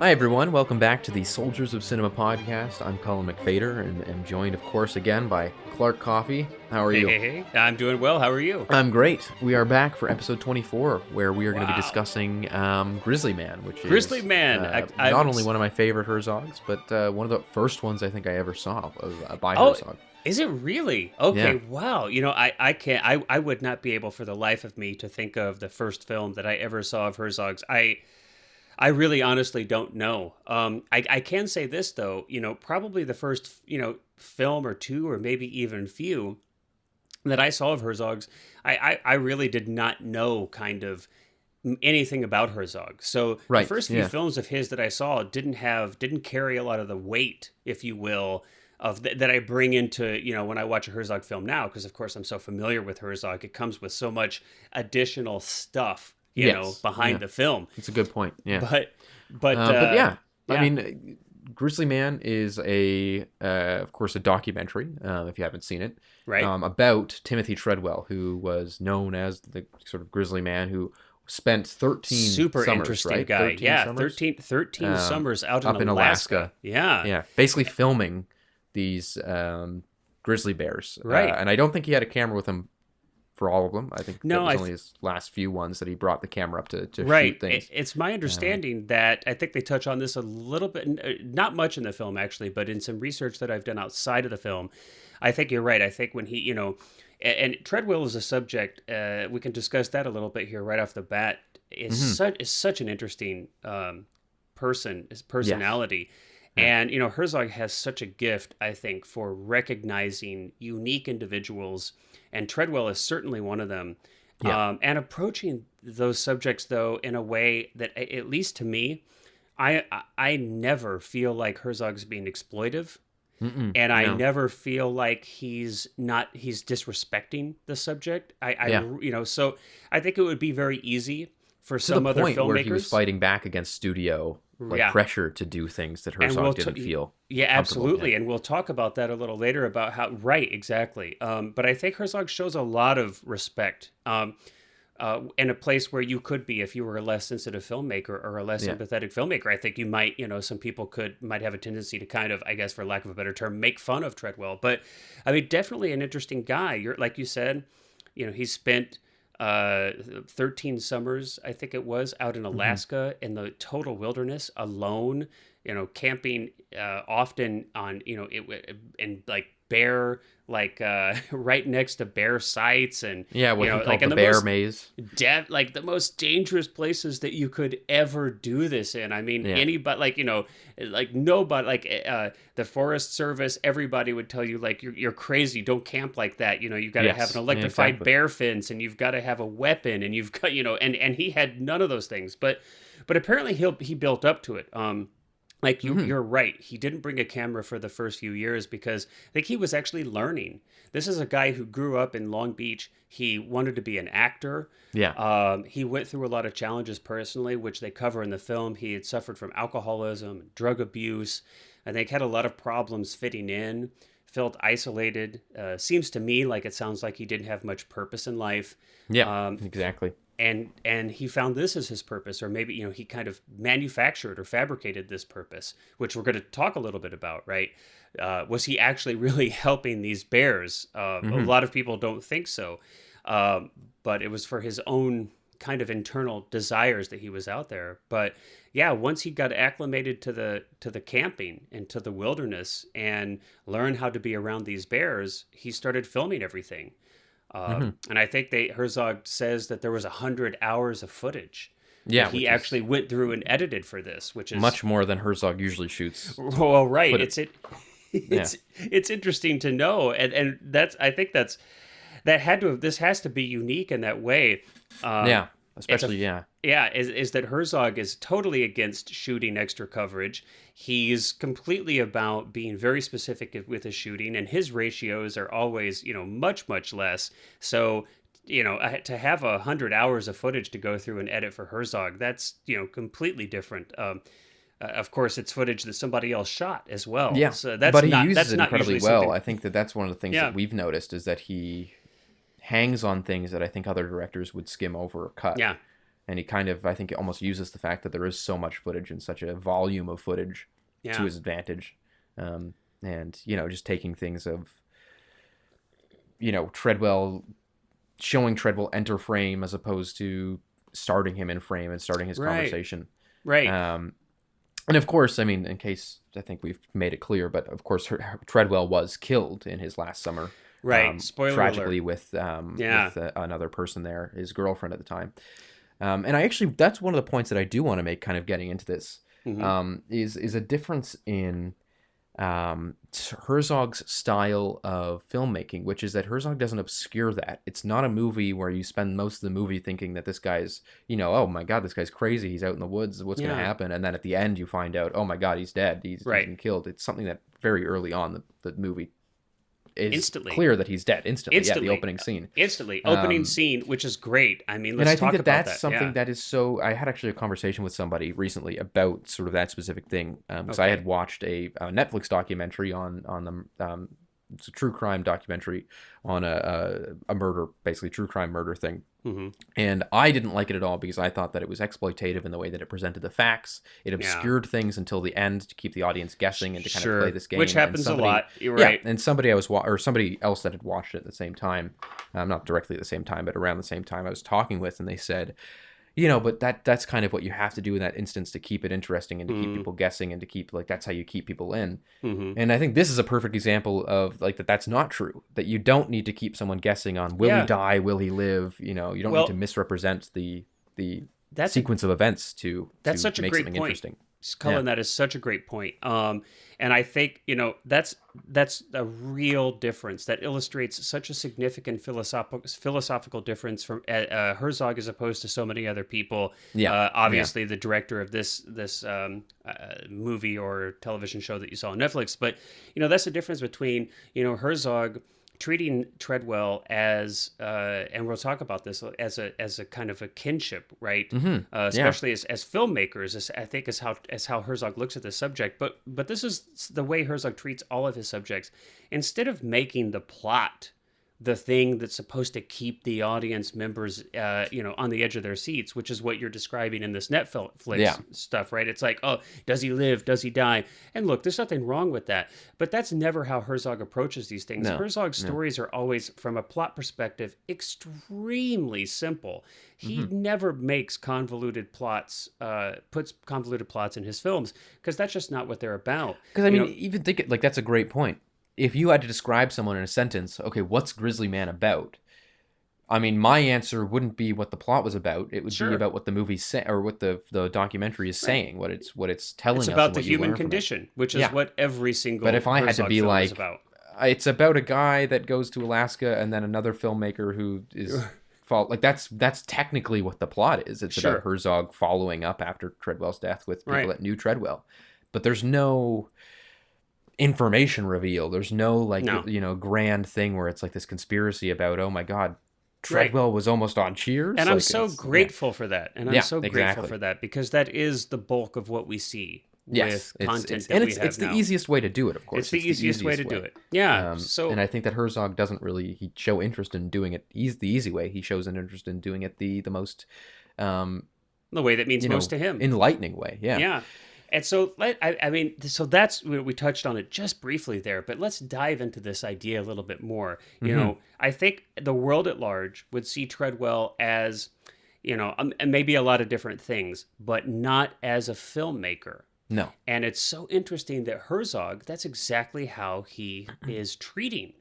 Hi, everyone. Welcome back to the Soldiers of Cinema podcast. I'm Colin McFader, and am joined, of course, again by Clark Coffey. How are you? Hey. I'm doing well. How are you? I'm great. We are back for episode 24, where we are going to be Wow. discussing Grizzly Man, which Grizzly is Man. not only one of my favorite Herzogs, but one of the first ones I think I ever saw by Herzog. Is it really? Okay, Yeah. wow. You know, I can't, I would not be able for the life of me to think of the first film that I ever saw of Herzog's. I really honestly don't know. I can say this, though, probably the first, film or two or maybe even few that I saw of Herzog's, I really did not know kind of anything about Herzog. So the first few films of his that I saw didn't carry a lot of the weight, if you will, of that I bring into, when I watch a Herzog film now, because of course I'm so familiar with Herzog. It comes with so much additional stuff, behind the film. It's a good point. Yeah. But yeah. I mean, Grizzly Man is of course, a documentary, if you haven't seen it, right? About Timothy Treadwell, who was known as the sort of Grizzly Man who spent 13 super summers, interesting right? guy. 13 yeah, summers? 13 summers out up in Alaska. Yeah. Basically filming these grizzly bears. Right. And I don't think he had a camera with him for all of them. I think that was only his last few ones that he brought the camera up to shoot things. It's my understanding that I think they touch on this a little bit, not much in the film actually, but in some research that I've done outside of the film. I think you're right. I think when he, and Treadwell is a subject, we can discuss that a little bit here right off the bat, is such an interesting personality. Yeah. And, Herzog has such a gift, I think, for recognizing unique individuals, and Treadwell is certainly one of them. Yeah. And approaching those subjects, though, in a way that, at least to me, I never feel like Herzog's being exploitive. I never feel like he's disrespecting the subject. So I think it would be very easy for some other filmmakers where he was fighting back against studio pressure to do things that Herzog didn't feel. Yeah, absolutely. And we'll talk about that a little later about how, right, exactly. But I think Herzog shows a lot of respect in a place where you could be if you were a less sensitive filmmaker or a less empathetic filmmaker. I think you might, some people might have a tendency to kind of, I guess, for lack of a better term, make fun of Treadwell. But I mean, definitely an interesting guy. Like you said, he spent 13 summers, I think it was, out in Alaska in the total wilderness alone, camping often on, and like bear, like right next to bear sites, and like the bear maze, like the most dangerous places that you could ever do this in. I mean, anybody, like nobody, like the Forest Service, everybody would tell you, like, you're crazy, don't camp like that. You got to have an electrified bear fence, and you've got to have a weapon, and you've got, and he had none of those things, but apparently he built up to it. Like you're right. He didn't bring a camera for the first few years because I think he was actually learning. This is a guy who grew up in Long Beach. He wanted to be an actor. Yeah. He went through a lot of challenges personally, which they cover in the film. He had suffered from alcoholism, drug abuse. I think had a lot of problems fitting in, felt isolated. Seems to me like it sounds like he didn't have much purpose in life. Yeah, exactly. And he found this as his purpose, or maybe, he kind of manufactured or fabricated this purpose, which we're going to talk a little bit about, right? Was he actually really helping these bears? A lot of people don't think so. But it was for his own kind of internal desires that he was out there. But yeah, once he got acclimated to the camping and to the wilderness and learned how to be around these bears, he started filming everything. And I think Herzog says that there was 100 hours of footage. Yeah, he actually went through and edited for this, which is much more than Herzog usually shoots. Well, right. It's interesting to know, and this has to be unique in that way. Especially is that Herzog is totally against shooting extra coverage. He's completely about being very specific with his shooting, and his ratios are always, much, much less. So, to have 100 hours of footage to go through and edit for Herzog, that's, completely different. Of course, it's footage that somebody else shot as well. Yeah, so but he uses it incredibly well. I think that's one of the things that we've noticed is that he hangs on things that I think other directors would skim over or cut. Yeah. And he kind of, I think, almost uses the fact that there is so much footage and such a volume of footage to his advantage. And, you know, just taking things of, you know, showing Treadwell enter frame as opposed to starting him in frame and starting his conversation. Right. And of course, I mean, in case I think we've made it clear, but of course, Treadwell was killed in his last summer. Right. Spoiler tragically alert. with another person there, his girlfriend at the time. And that's one of the points that I do want to make kind of getting into this, is a difference in Herzog's style of filmmaking, which is that Herzog doesn't obscure that. It's not a movie where you spend most of the movie thinking that this guy's, you know, oh my God, this guy's crazy. He's out in the woods. What's going to happen? And then at the end, you find out, oh my God, he's dead. He's been killed. It's something that very early on the movie is clear that he's dead instantly. Yeah, the opening scene. Opening scene, which is great. I mean, let's talk about that. And I think that's something that is so... I had actually a conversation with somebody recently about sort of that specific thing. Because I had watched a Netflix documentary on the... it's a true crime documentary on a murder, basically true crime murder thing. And I didn't like it at all because I thought that it was exploitative in the way that it presented the facts. It obscured things until the end to keep the audience guessing and to kind of play this game. Which happens a lot. You're right. Yeah, and somebody else that had watched it at the same time, not directly at the same time, but around the same time I was talking with, and they said, you know, but that's kind of what you have to do in that instance to keep it interesting and to keep people guessing and to keep, like, that's how you keep people in. And I think this is a perfect example of, like, that's not true. That you don't need to keep someone guessing on, will he die, will he live? You know, you don't need to misrepresent the sequence of events to make something interesting. Cullen, that is such a great point. And I think, you know, that's a real difference that illustrates such a significant philosophical difference from Herzog as opposed to so many other people. Obviously, the director of this movie or television show that you saw on Netflix. But, you know, that's the difference between, you know, Herzog treating Treadwell as, and we'll talk about this, as a kind of a kinship, right? Especially as filmmakers, I think is how Herzog looks at this subject. But this is the way Herzog treats all of his subjects. Instead of making the plot the thing that's supposed to keep the audience members, you know, on the edge of their seats, which is what you're describing in this Netflix stuff, right? It's like, oh, does he live? Does he die? And look, there's nothing wrong with that, but that's never how Herzog approaches these things. Herzog's stories are always, from a plot perspective, extremely simple. He never makes convoluted plots, puts convoluted plots in his films, because that's just not what they're about. Because I mean, even think it, like, that's a great point. If you had to describe someone in a sentence, okay, what's Grizzly Man about? I mean, my answer wouldn't be what the plot was about. It would be about what the movie's or what the documentary is saying, what it's telling us. It's about the human condition, which is what every single. But if I had to be like, about. It's about a guy that goes to Alaska and then another filmmaker who is like that's technically what the plot is. It's about Herzog following up after Treadwell's death with people that knew Treadwell, but there's no information reveal. There's no you know, grand thing where it's like this conspiracy about, oh my God, Treadwell was almost on Cheers. And I'm so grateful for that. And I'm so grateful for that, because that is the bulk of what we see with content that we have now. It's the easiest way to do it, of course. It's the easiest way to do it. Yeah. And I think that Herzog doesn't really show interest in doing it. He's the easy way. He shows an interest in doing it the most the way that means most to him. Enlightening way. Yeah. Yeah. And so, I mean, so that's, we touched on it just briefly there, but let's dive into this idea a little bit more. You know, I think the world at large would see Treadwell as, you know, and maybe a lot of different things, but not as a filmmaker. No. And it's so interesting that Herzog, that's exactly how he is treating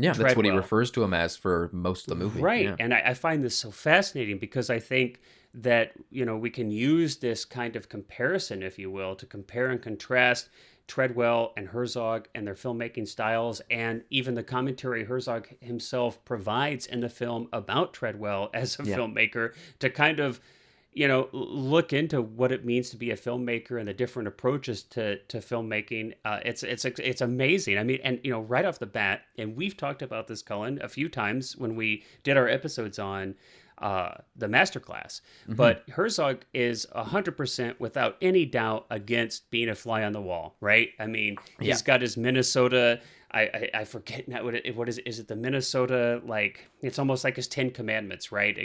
Treadwell. That's what he refers to him as for most of the movie. Right. Yeah. And I find this so fascinating, because I think that, you know, we can use this kind of comparison, if you will, to compare and contrast Treadwell and Herzog and their filmmaking styles, and even the commentary Herzog himself provides in the film about Treadwell as a filmmaker, to kind of, you know, look into what it means to be a filmmaker and the different approaches to filmmaking. It's amazing. I mean, and, you know, right off the bat, and we've talked about this, Cullen, a few times when we did our episodes on the masterclass, but Herzog is 100% without any doubt against being a fly on the wall, right? I mean, he's got his Minnesota I forget now what is it the Minnesota, like it's almost like his 10 Commandments, right?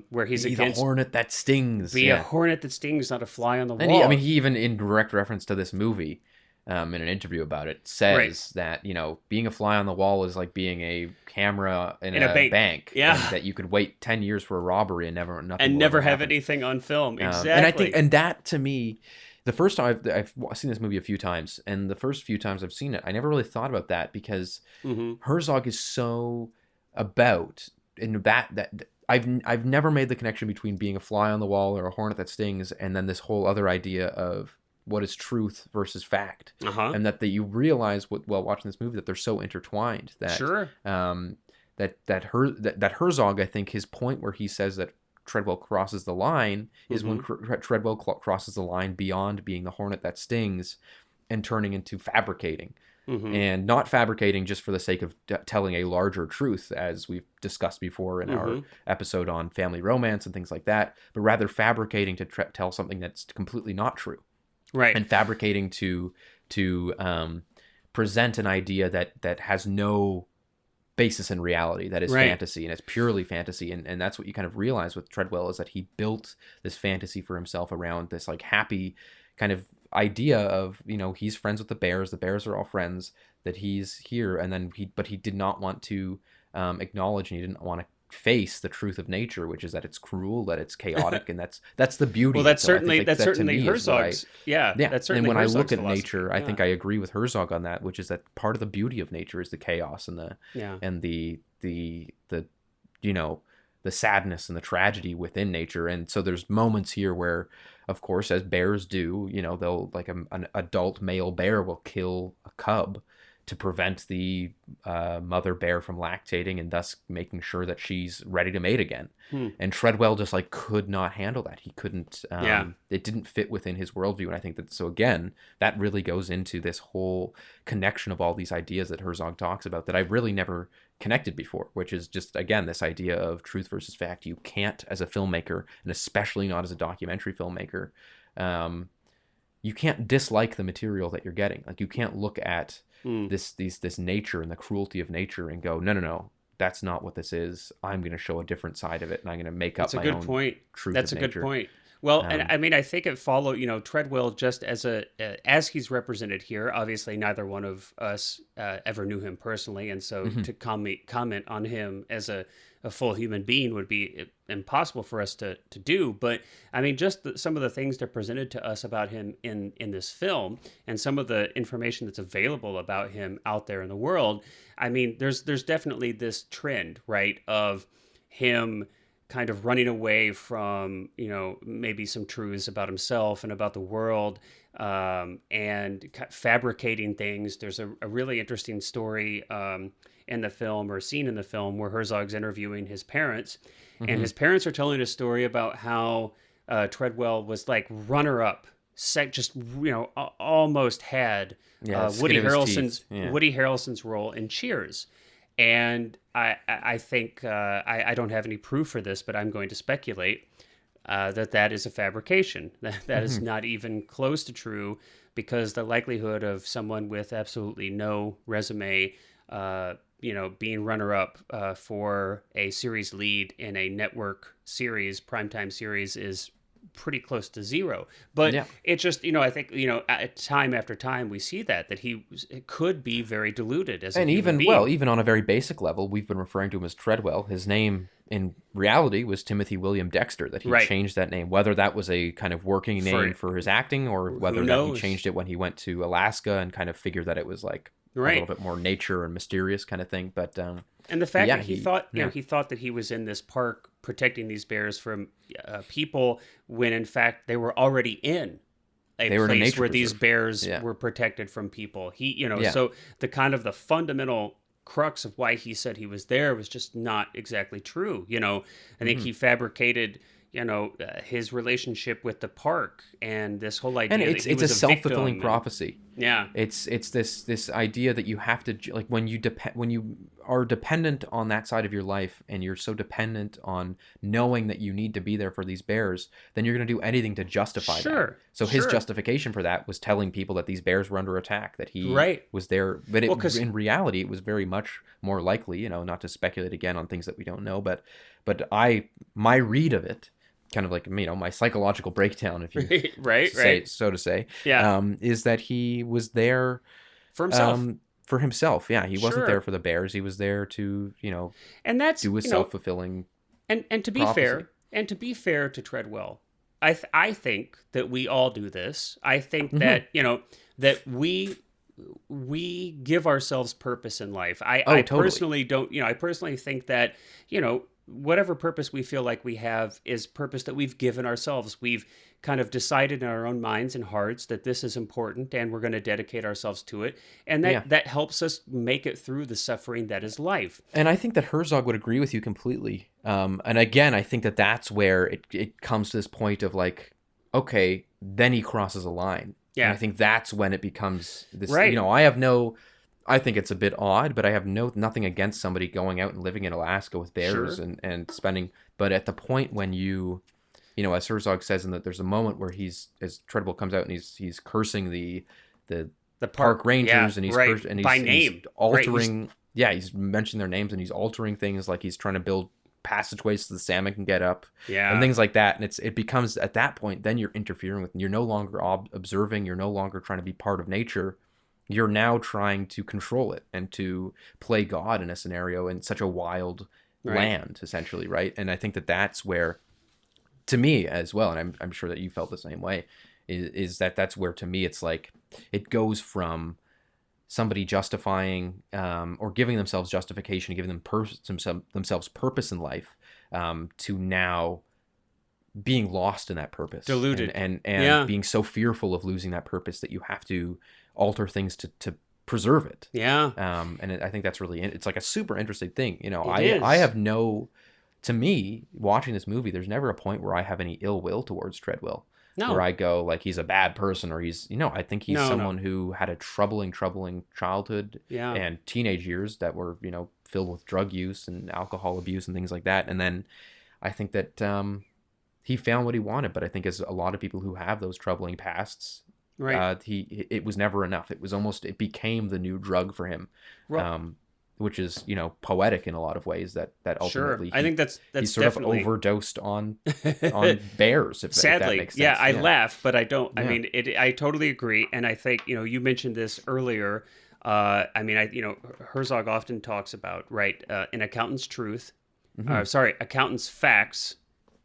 Where he's be against the hornet that stings. Be a hornet that stings, not a fly on the and wall. He even in direct reference to this movie, in an interview about it, says that being a fly on the wall is like being a camera in a bank. Yeah, and that you could wait 10 years for a robbery and nothing never have anything on film. Exactly. And I think, and that to me, the first time I've seen this movie a few times, and the first few times I've seen it, I never really thought about that because Herzog is so about that I've never made the connection between being a fly on the wall or a hornet that stings, and then this whole other idea of what is truth versus fact, and that you realize while watching this movie that they're so intertwined. That that Herzog, I think his point where he says that Treadwell crosses the line is when Treadwell crosses the line beyond being the hornet that stings and turning into fabricating. And not fabricating just for the sake of telling a larger truth, as we've discussed before in our episode on family romance and things like that, but rather fabricating to tell something that's completely not true. Right. And fabricating to present an idea that has no basis in reality, that is fantasy, and it's purely fantasy. And that's what you kind of realize with Treadwell, is that he built this fantasy for himself around this like happy kind of idea of, he's friends with the bears are all friends, that he's here, and then he did not want to acknowledge, and he didn't want to face the truth of nature, which is that it's cruel, that it's chaotic, and that's the beauty. Well, that's certainly Herzog's. That's certainly. And when Herzog's I look at philosophy. nature, I think I agree with Herzog on that, which is that part of the beauty of nature is the chaos and the sadness and the tragedy within nature. And so there's moments here where, of course, as bears do, they'll like an adult male bear will kill a cub to prevent the mother bear from lactating, and thus making sure that she's ready to mate again. And Treadwell just like could not handle that. He couldn't. It didn't fit within his worldview. And I think that, so again, that really goes into this whole connection of all these ideas that Herzog talks about that I've really never connected before, which is just, again, this idea of truth versus fact. You can't, as a filmmaker, and especially not as a documentary filmmaker, you can't dislike the material that you're getting. Like, you can't look at this nature and the cruelty of nature and go, no, that's not what this is. I'm going to show a different side of it, and I'm going to make up my own truth. That's a good point. Well, and I mean, I think it followed, Treadwell, just as he's represented here. Obviously, neither one of us ever knew him personally, and so to comment on him as a full human being would be impossible for us to do. But I mean, just some of the things that are presented to us about him in this film, and some of the information that's available about him out there in the world. I mean, there's definitely this trend, right, of him kind of running away from, maybe some truths about himself and about the world, and fabricating things. There's a really interesting story in the film, or scene in the film, where Herzog's interviewing his parents, and his parents are telling a story about how Treadwell was like runner-up, almost had Woody Harrelson's role in Cheers. And I think I don't have any proof for this, but I'm going to speculate that is a fabrication. That is not even close to true, because the likelihood of someone with absolutely no resume, being runner-up for a series lead in a network series, primetime series, is pretty close to zero. But it's just, I think, time after time we see that he could be very deluded as a human being. Even on a very basic level, we've been referring to him as Treadwell. His name in reality was Timothy William Dexter, that he changed that name, whether that was a kind of working name for his acting, or whether that he changed it when he went to Alaska and kind of figured that it was like a little bit more nature and mysterious kind of thing. But and the fact that he thought that he was in this park protecting these bears from people, when in fact they were already in a place where these bears were protected from people. So the kind of the fundamental crux of why he said he was there was just not exactly true. I think he fabricated his relationship with the park, and this whole idea. And it's a self-fulfilling prophecy. Yeah. It's this idea that you have to, like, when you are dependent on that side of your life, and you're so dependent on knowing that you need to be there for these bears, then you're going to do anything to justify that. So his justification for that was telling people that these bears were under attack, that he was there. But in reality, it was very much more likely, not to speculate again on things that we don't know, but my read of it, kind of like, my psychological breakdown, if you so to say, is that he was there for himself. Yeah, he wasn't there for the bears. He was there to, and that's do a self-fulfilling and to be prophecy. to be fair to Treadwell, I think that we all do this. I think that that we give ourselves purpose in life. I totally. Personally don't. I personally think that whatever purpose we feel like we have is purpose that we've given ourselves. We've kind of decided in our own minds and hearts that this is important, and we're going to dedicate ourselves to it. And that helps us make it through the suffering that is life. And I think that Herzog would agree with you completely. And again, I think that that's where it comes to this point of like, okay, then he crosses a line. Yeah. And I think that's when it becomes this, I think it's a bit odd, but I have nothing against somebody going out and living in Alaska with bears and spending. But at the point when as Herzog says, in that there's a moment where as Treadwell comes out and he's cursing the park rangers, and he's by name, he's altering. He's mentioning their names, and he's altering things, like he's trying to build passageways so the salmon can get up, and things like that. And it becomes, at that point, then you're interfering with. You're no longer observing. You're no longer trying to be part of nature. You're now trying to control it and to play God in a scenario in such a wild land, essentially, right? And I think that that's where, to me as well, and I'm sure that you felt the same way, is that's where, to me, it's like it goes from somebody justifying or giving themselves justification, giving themselves purpose in life, to now being lost in that purpose, deluded, and being so fearful of losing that purpose that you have to alter things to preserve it. I think that's really, it's like a super interesting thing. I have to me, watching this movie, there's never a point where I have any ill will towards Treadwell. No. Where I go like he's a bad person, or he's, I think he's someone who had a troubling childhood and teenage years that were, filled with drug use and alcohol abuse and things like that. And then I think that he found what he wanted, but I think as a lot of people who have those troubling pasts, it was never enough. It became the new drug for him. Which is, poetic in a lot of ways, that ultimately I think that's he sort definitely of overdosed on bears, if sadly, that makes sense. I laugh, but I don't. I mean, I totally agree, and I think you mentioned this earlier. Herzog often talks about an accountant's truth, accountant's facts,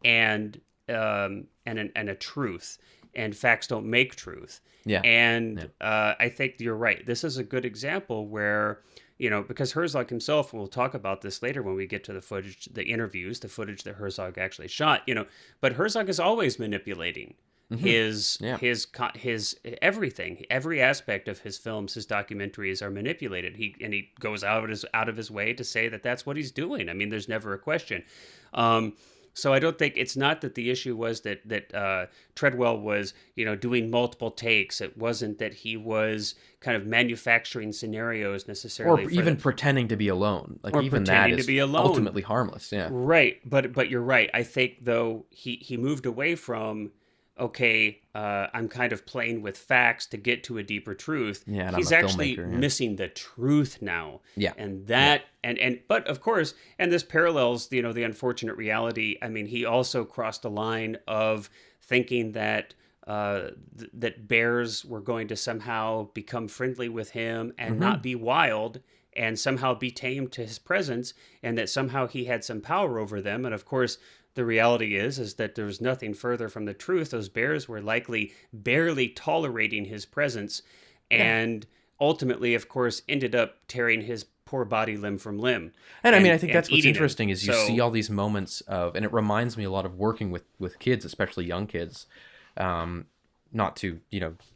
and a truth, and facts don't make truth. I think you're right. This is a good example where, because Herzog himself, and we'll talk about this later when we get to the footage, the interviews, the footage that Herzog actually shot, but Herzog is always manipulating his everything, every aspect of his films, his documentaries are manipulated. He goes out of his way to say that that's what he's doing. I mean, there's never a question. So I don't think, it's not that the issue was that Treadwell was, doing multiple takes. It wasn't that he was kind of manufacturing scenarios necessarily. Or even pretending to be alone. Like, even that is ultimately harmless. Yeah. Right. But you're right. I think, though, he moved away from, I'm kind of playing with facts to get to a deeper truth. Yeah, he's actually missing the truth now. Yeah. And that, but of course, and this parallels, the unfortunate reality. I mean, he also crossed a line of thinking that that bears were going to somehow become friendly with him and not be wild, and somehow be tamed to his presence, and that somehow he had some power over them. And of course, the reality is that there was nothing further from the truth. Those bears were likely barely tolerating his presence, and ultimately, of course, ended up tearing his poor body limb from limb. And I mean, I think that's what's interesting is you see all these moments of, and it reminds me a lot of working with kids, especially young kids. Not to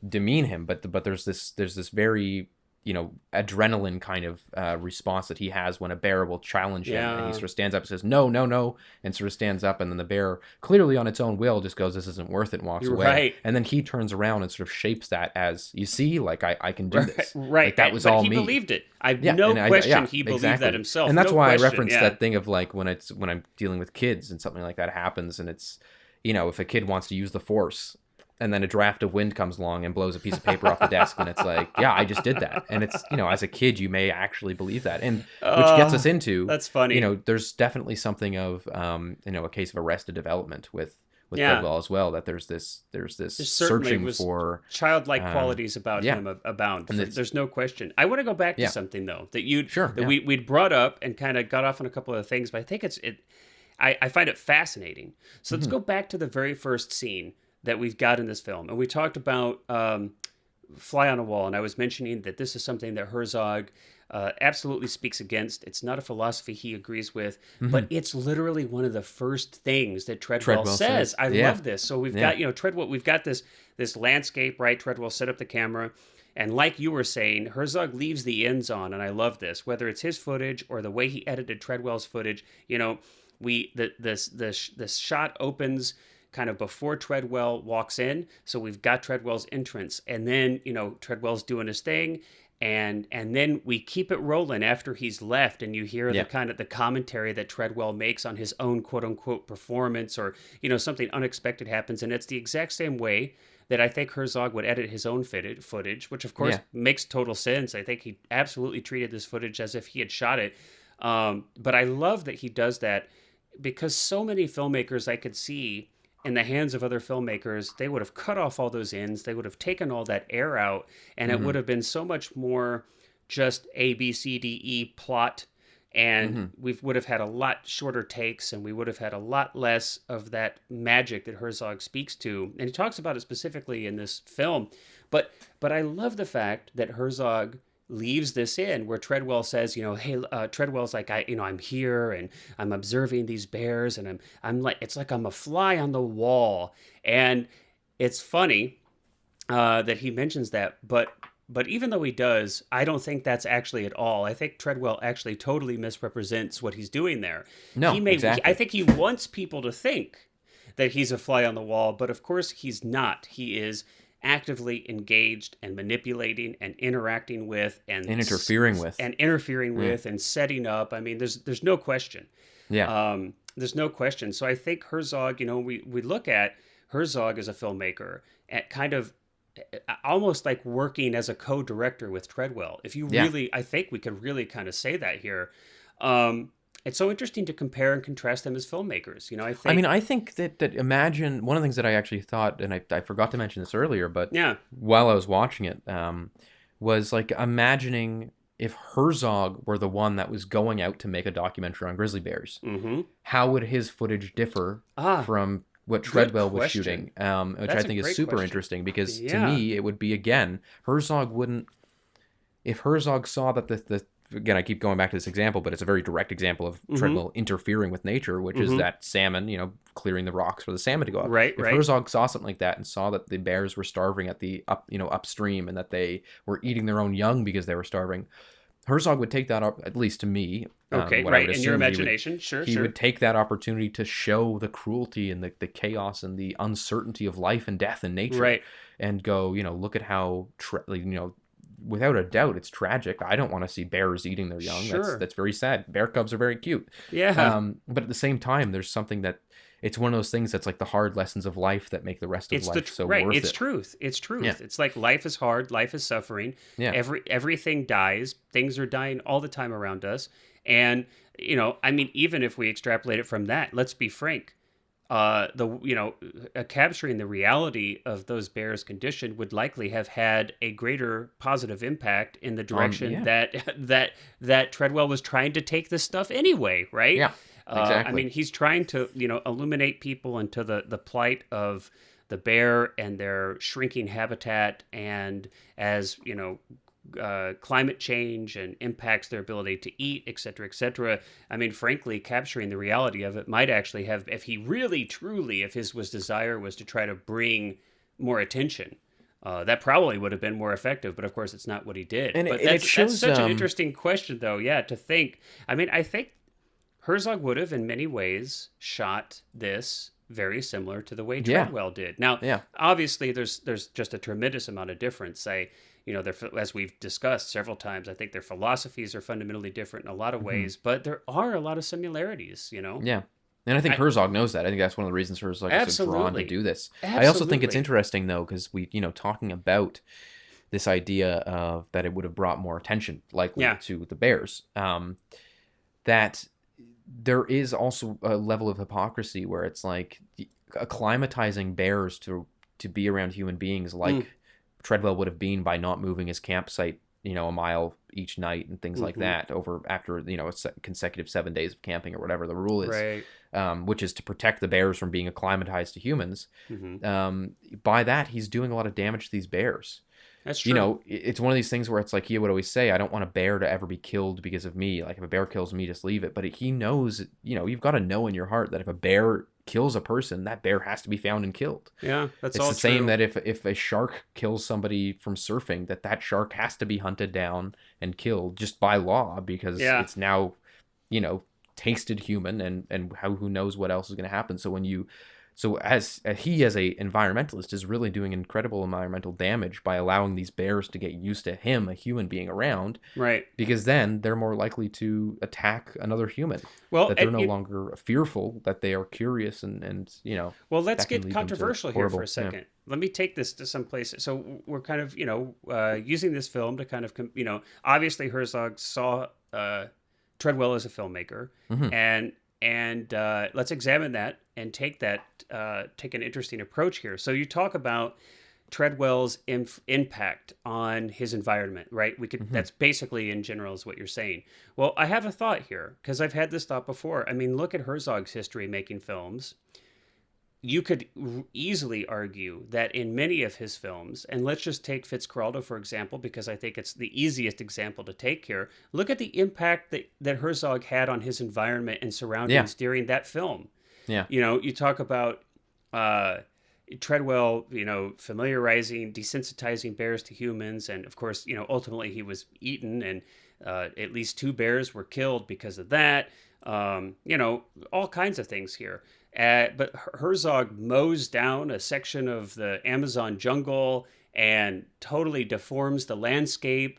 demean him, but there's this very adrenaline kind of response that he has when a bear will challenge him, and he Yeah. sort of stands up and says, no, no, no, and sort of stands up, and then the bear, clearly on its own will, just goes, this isn't worth it, and walks You're away. right. And then he turns around and sort of shapes that as, you see, like, I can do this. Right. Like, that was but all he me. believed it. I've Yeah, no and question he believed that himself. And that's no why question. I referenced Yeah. that thing of like when I'm dealing with kids and something like that happens, and it's, if a kid wants to use the force, and then a draft of wind comes along and blows a piece of paper off the desk, and it's like, yeah, I just did that. And it's, as a kid, you may actually believe that. And which gets us into, that's funny. There's definitely something of, a case of arrested development with Yeah. Treadwell as well, that there's this certainly searching was for childlike qualities about yeah. him abound. And There's no question. I want to go back to Yeah. something though Sure, that we'd brought up and kind of got off on a couple of things, but I think I find it fascinating. So let's go back to the very first scene that we've got in this film, and we talked about Fly on a Wall, and I was mentioning that this is something that Herzog absolutely speaks against. It's not a philosophy he agrees with, but it's literally one of the first things that Treadwell says. I love this. So we've got, Treadwell, we've got this landscape, right? Treadwell set up the camera. And like you were saying, Herzog leaves the ends on, and I love this. Whether it's his footage or the way he edited Treadwell's footage, this shot opens kind of before Treadwell walks in, so we've got Treadwell's entrance, and then Treadwell's doing his thing, and then we keep it rolling after he's left, and you hear the kind of the commentary that Treadwell makes on his own quote unquote performance, or something unexpected happens, and it's the exact same way that I think Herzog would edit his own footage, which of course makes total sense. I think he absolutely treated this footage as if he had shot it, but I love that he does that, because so many filmmakers I could see in the hands of other filmmakers, they would have cut off all those ends. They would have taken all that air out, and it would have been so much more just A, B, C, D, E plot. And we would have had a lot shorter takes, and we would have had a lot less of that magic that Herzog speaks to. And he talks about it specifically in this film. But I love the fact that Herzog leaves this in, where Treadwell says, hey, Treadwell's like, I'm here and I'm observing these bears, and I'm like, it's like I'm a fly on the wall. And it's funny that he mentions that, but even though he does, I don't think that's actually at all. I think Treadwell actually totally misrepresents what he's doing there. No, exactly. I think he wants people to think that he's a fly on the wall, but of course he's not. He is actively engaged and manipulating and interacting with and interfering with and setting up. I mean, there's no question. Yeah. There's no question. So I think Herzog, we look at Herzog as a filmmaker at kind of almost like working as a co-director with Treadwell. If you really, I think we could really kind of say that here. It's so interesting to compare and contrast them as filmmakers. I think that imagine one of the things that I actually thought, and I forgot to mention this earlier, but yeah, while I was watching it, was like imagining if Herzog were the one that was going out to make a documentary on grizzly bears, how would his footage differ from what Treadwell was shooting, which I think is super interesting, because to me it would be, again, if Herzog saw that again, I keep going back to this example, but it's a very direct example of Treadwell interfering with nature, which is that salmon, clearing the rocks for the salmon to go up. Right, if Herzog saw something like that and saw that the bears were starving at the upstream, and that they were eating their own young because they were starving, Herzog would take that up, at least to me. Okay, right, in your imagination, he would take that opportunity to show the cruelty and the chaos and the uncertainty of life and death in nature, right, and go, look at how, without a doubt, it's tragic. I don't want to see bears eating their young. Sure. That's very sad. Bear cubs are very cute. Yeah. But at the same time, there's something that, it's one of those things that's like the hard lessons of life that make the rest of life so worth it. It's truth. It's truth. Yeah. It's like life is hard. Life is suffering. Yeah. Everything dies. Things are dying all the time around us. And, even if we extrapolate it from that, let's be frank. Capturing the reality of those bears' condition would likely have had a greater positive impact in the direction that Treadwell was trying to take this stuff anyway, right? Yeah, exactly. He's trying to illuminate people into the plight of the bear and their shrinking habitat, and as climate change and impacts their ability to eat, et cetera, et cetera. Frankly, capturing the reality of it might actually have, if he really, truly, if his desire was to try to bring more attention That probably would have been more effective, but of course it's not what he did. And But it shows that's such an interesting question, though. Yeah, to think. I mean, I think Herzog would have, in many ways, shot this very similar to the way Treadwell did. Now, obviously, there's just a tremendous amount of difference. As we've discussed several times, I think their philosophies are fundamentally different in a lot of ways, but there are a lot of similarities. Yeah. And I think Herzog knows that. I think that's one of the reasons Herzog is so drawn to do this. I also think it's interesting, though, because we, talking about this idea of that it would have brought more attention, likely, to the bears, that there is also a level of hypocrisy where it's like acclimatizing bears to be around human beings like Treadwell would have been by not moving his campsite, a mile each night and things like that after, a consecutive 7 days of camping or whatever the rule is, which is to protect the bears from being acclimatized to humans. By that, he's doing a lot of damage to these bears. That's true. It's one of these things where it's like he would always say, I don't want a bear to ever be killed because of me. Like if a bear kills me, just leave it. But he knows, you've got to know in your heart that if a bear kills a person, that bear has to be found and killed. Yeah, that's it's all the same that if a shark kills somebody from surfing, that shark has to be hunted down and killed just by law because it's now, tasted human and who knows what else is going to happen. So as a environmentalist is really doing incredible environmental damage by allowing these bears to get used to him, a human being around, right? Because then they're more likely to attack another human. Well, that they're no longer fearful, that they are curious and. Well, let's get controversial here for a second. Let me take this to some place. So we're kind of using this film to kind of obviously Herzog saw Treadwell as a filmmaker and let's examine that and take an interesting approach here. So you talk about Treadwell's impact on his environment, right? We could that's basically in general is what you're saying. Well, I have a thought here because I've had this thought before. I mean, look at Herzog's history making films. You could easily argue that in many of his films, and let's just take Fitzcarraldo, for example, because I think it's the easiest example to take here. Look at the impact that Herzog had on his environment and surroundings during that film. Yeah. You talk about Treadwell, familiarizing, desensitizing bears to humans. And of course, ultimately he was eaten and at least 2 bears were killed because of that. All kinds of things here. But Herzog mows down a section of the Amazon jungle and totally deforms the landscape.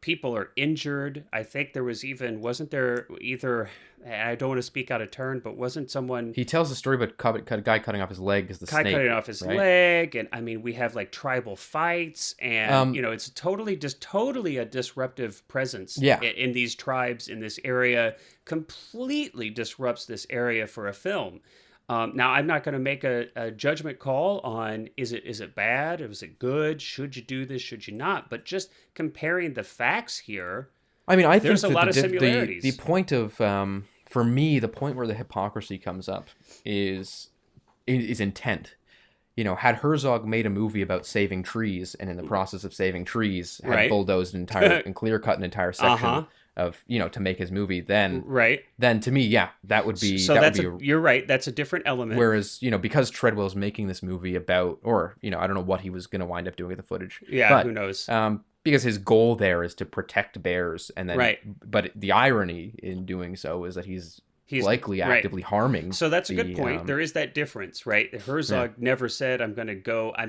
People are injured. I think there was wasn't there either, I don't want to speak out of turn, but wasn't someone... He tells the story about a guy cutting off his leg because the snake... cutting off his leg, and I mean, we have like tribal fights, and it's totally a disruptive presence in these tribes, in this area, completely disrupts this area for a film. Now, I'm not going to make a judgment call on is it bad or is it good? Should you do this? Should you not? But just comparing the facts here, I mean, I think there's a lot of similarities. The point of, for me, the point where the hypocrisy comes up is intent. Had Herzog made a movie about saving trees and in the process of saving trees had bulldozed and clear cut an entire section of to make his movie, then to me that would be you're right, that's a different element. Whereas because Treadwell's making this movie about, or I don't know what he was going to wind up doing with the footage, who knows, because his goal there is to protect bears, and then but the irony in doing so is that he's likely actively harming. So that's a good point. There is that difference, right? Herzog never said, I'm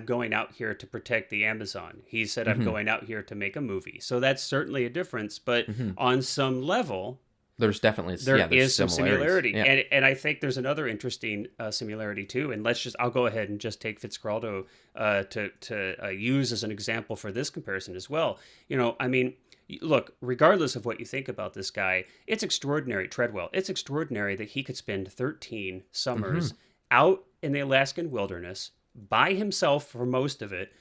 going out here to protect the Amazon. He said, I'm going out here to make a movie. So that's certainly a difference. But on some level, there's definitely there's some similarity. Yeah. And I think there's another interesting similarity too. And I'll go ahead and just take Fitzcarraldo to use as an example for this comparison as well. I mean, look, regardless of what you think about this guy, it's extraordinary, Treadwell. It's extraordinary that he could spend 13 summers out in the Alaskan wilderness by himself for most of it.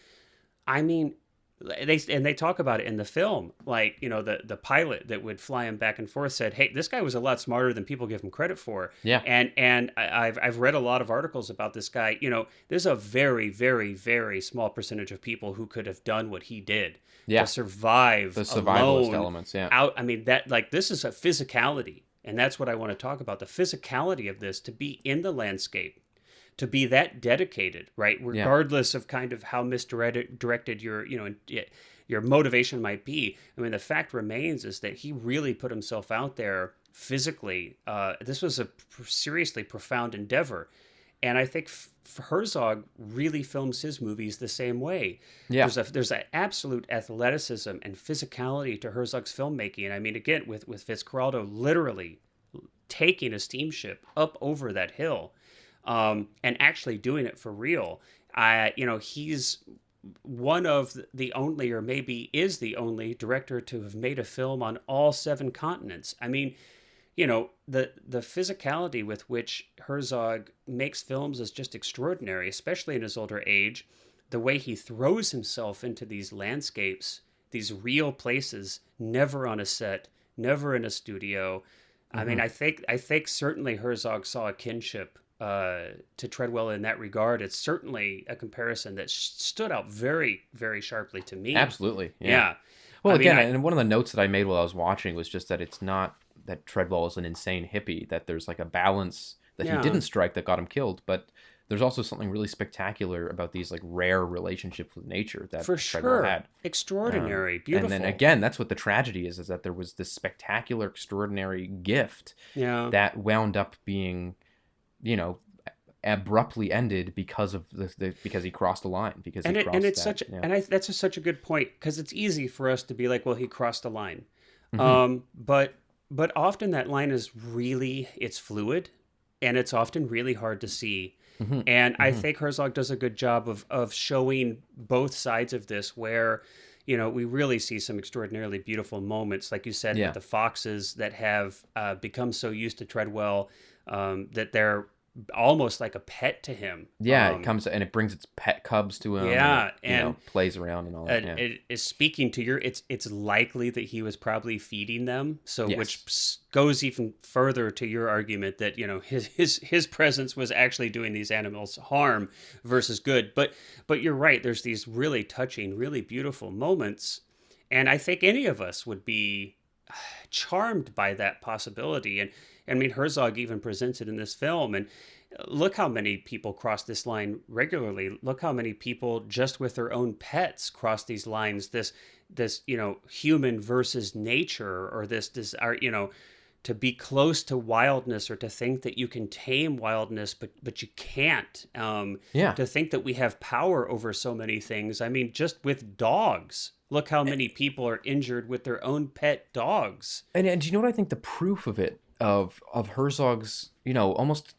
I mean, they talk about it in the film. Like, the pilot that would fly him back and forth said, hey, this guy was a lot smarter than people give him credit for. Yeah. And I've read a lot of articles about this guy. There's a very, very, very small percentage of people who could have done what he did. To survive the survivalist elements, out. I mean, this is a physicality, and that's what I want to talk about, the physicality of this, to be in the landscape, to be that dedicated, right? Regardless of kind of how misdirected your motivation might be. I mean, the fact remains is that he really put himself out there physically. This was a seriously profound endeavor. And I think Herzog really films his movies the same way. Yeah. There's an absolute athleticism and physicality to Herzog's filmmaking. And I mean, again, with Fitzcarraldo literally taking a steamship up over that hill and actually doing it for real. He's one of the only, or maybe is the only director to have made a film on all 7 continents. I mean, the physicality with which Herzog makes films is just extraordinary, especially in his older age. The way he throws himself into these landscapes, these real places, never on a set, never in a studio. I mean, I think certainly Herzog saw a kinship to Treadwell in that regard. It's certainly a comparison that stood out very, very sharply to me. Absolutely. Yeah. Well, and one of the notes that I made while I was watching was just that it's not that Treadwell is an insane hippie, that there's like a balance that he didn't strike that got him killed, but there's also something really spectacular about these like rare relationships with nature that Treadwell had. Extraordinary, beautiful. And then again, that's what the tragedy is that there was this spectacular, extraordinary gift that wound up being, abruptly ended because of because he crossed the line. That's such a good point, because it's easy for us to be like, well, he crossed the line, but often that line is it's fluid, and it's often really hard to see. And I think Herzog does a good job of showing both sides of this, where, we really see some extraordinarily beautiful moments, like you said, with the foxes that have become so used to Treadwell that they're almost like a pet to him. It comes and it brings its pet cubs to him. And plays around and all that. It is speaking to it's likely that he was probably feeding them. So Yes. which goes even further to your argument that his presence was actually doing these animals harm versus good. But you're right. There's these really touching, really beautiful moments, and I think any of us would be charmed by that possibility. And I mean, Herzog even presents it in this film. And look how many people cross this line regularly. Look how many people just with their own pets cross these lines. This human versus nature, or this to be close to wildness, or to think that you can tame wildness, but you can't. To think that we have power over so many things. I mean, just with dogs. Look how many people are injured with their own pet dogs. And do you know what I think the proof of it, of Herzog's, almost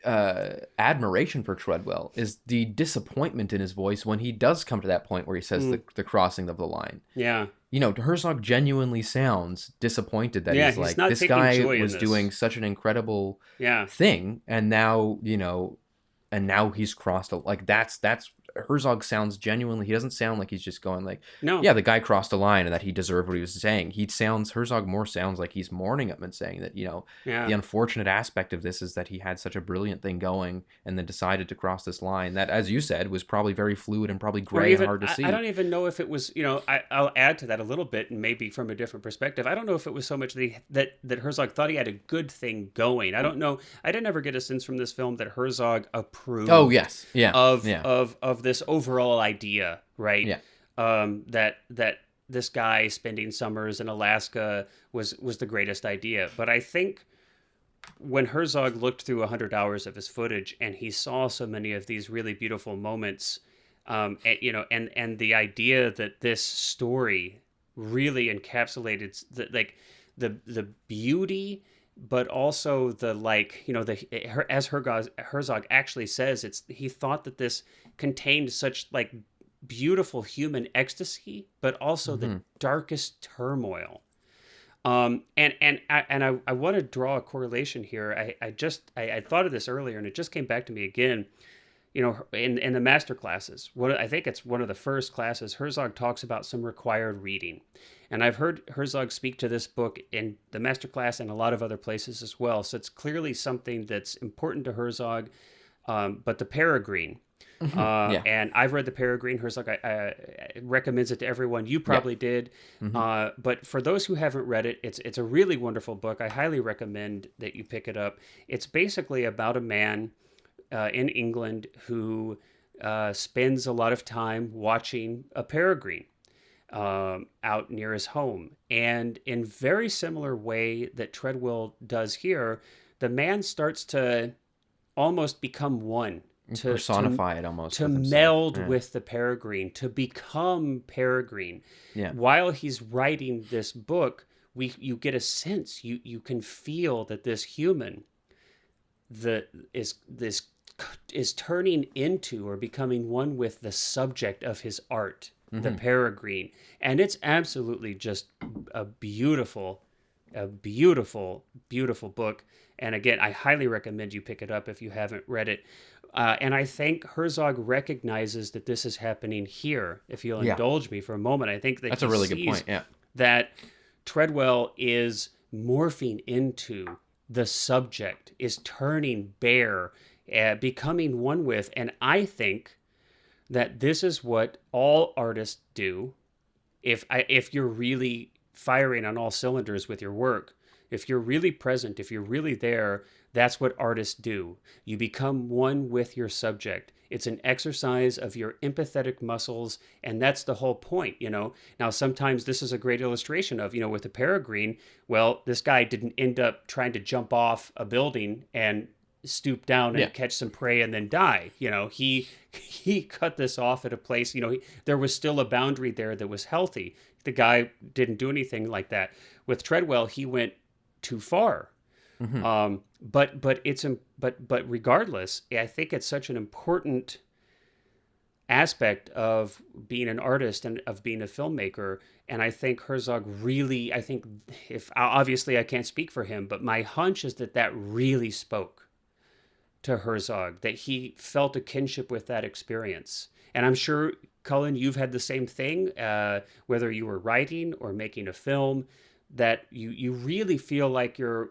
admiration for Treadwell, is the disappointment in his voice when he does come to that point where he says the crossing of the line. Yeah. Herzog genuinely sounds disappointed that he's like, this guy was doing such an incredible thing, and now, he's crossed that's Herzog sounds genuinely, he doesn't sound like he's just going like, no, the guy crossed a line and that he deserved what he was saying. Herzog more sounds like he's mourning him and saying that, the unfortunate aspect of this is that he had such a brilliant thing going and then decided to cross this line that, as you said, was probably very fluid and probably gray and hard to see. I don't even know if it was, I'll add to that a little bit, and maybe from a different perspective. I don't know if it was so much that Herzog thought he had a good thing going. I don't know. I didn't ever get a sense from this film that Herzog approved. Oh, yes. Yeah. Of this overall idea, right? Yeah. That this guy spending summers in Alaska was the greatest idea. But I think when Herzog looked through 100 hours of his footage and he saw so many of these really beautiful moments, and the idea that this story really encapsulated the beauty, but also as Herzog actually says, he thought that this contained such beautiful human ecstasy, but also the darkest turmoil. And I want to draw a correlation here. I thought of this earlier, and it just came back to me again. In the master classes, I think it's one of the first classes, Herzog talks about some required reading. And I've heard Herzog speak to this book in the master class and a lot of other places as well. So it's clearly something that's important to Herzog. But the Peregrine, and I've read the Peregrine. Herzog recommends it to everyone. You probably did. But for those who haven't read it, it's a really wonderful book. I highly recommend that you pick it up. It's basically about a man in England who spends a lot of time watching a peregrine out near his home. And in very similar way that Treadwell does here, the man starts to almost become one. To personify it almost. To meld with the peregrine, to become peregrine. Yeah. While he's writing this book, you get a sense, you can feel that this human is turning into or becoming one with the subject of his art, the peregrine. And it's absolutely just a beautiful, beautiful book. And again, I highly recommend you pick it up if you haven't read it. And I think Herzog recognizes that this is happening here. If you'll indulge me for a moment, I think that that's a really good point. Yeah, that Treadwell is morphing into the subject, is turning bare, becoming one with. And I think that this is what all artists do. If you're really firing on all cylinders with your work, if you're really present, if you're really there, that's what artists do. You become one with your subject. It's an exercise of your empathetic muscles, and that's the whole point, Now, sometimes this is a great illustration of, with the peregrine, well, this guy didn't end up trying to jump off a building and stoop down and catch some prey and then die. He cut this off at a place, there was still a boundary there that was healthy. The guy didn't do anything like that. With Treadwell, he went too far. But regardless, I think it's such an important aspect of being an artist and of being a filmmaker. And I think Herzog really, if obviously I can't speak for him, but my hunch is that really spoke to Herzog, that he felt a kinship with that experience. And I'm sure, Cullen, you've had the same thing, whether you were writing or making a film, that you really feel like you're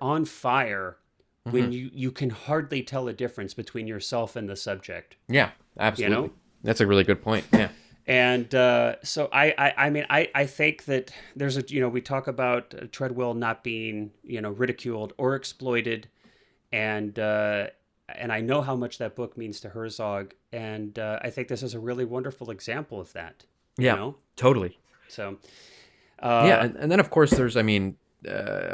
on fire when you can hardly tell a difference between yourself and the subject. Yeah, absolutely. That's a really good point. Yeah. And so I think that there's we talk about Treadwell not being, ridiculed or exploited. And I know how much that book means to Herzog. And I think this is a really wonderful example of that. Totally. So... and then of course there's, I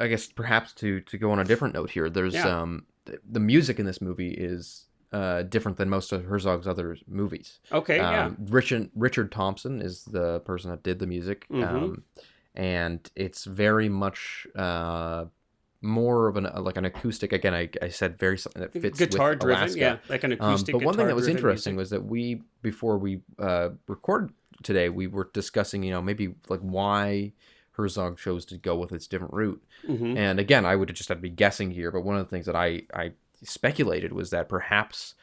guess perhaps to go on a different note here, there's the music in this movie is different than most of Herzog's other movies. Okay, Richard Thompson is the person that did the music, and it's very much more of an acoustic. Again, I said very something that fits guitar with driven, Alaska. Like an acoustic. But one thing that was interesting music. was that before we recorded today, we were discussing, maybe like why Herzog chose to go with its different route. And again, I would have just had to be guessing here, but one of the things that I speculated was that perhaps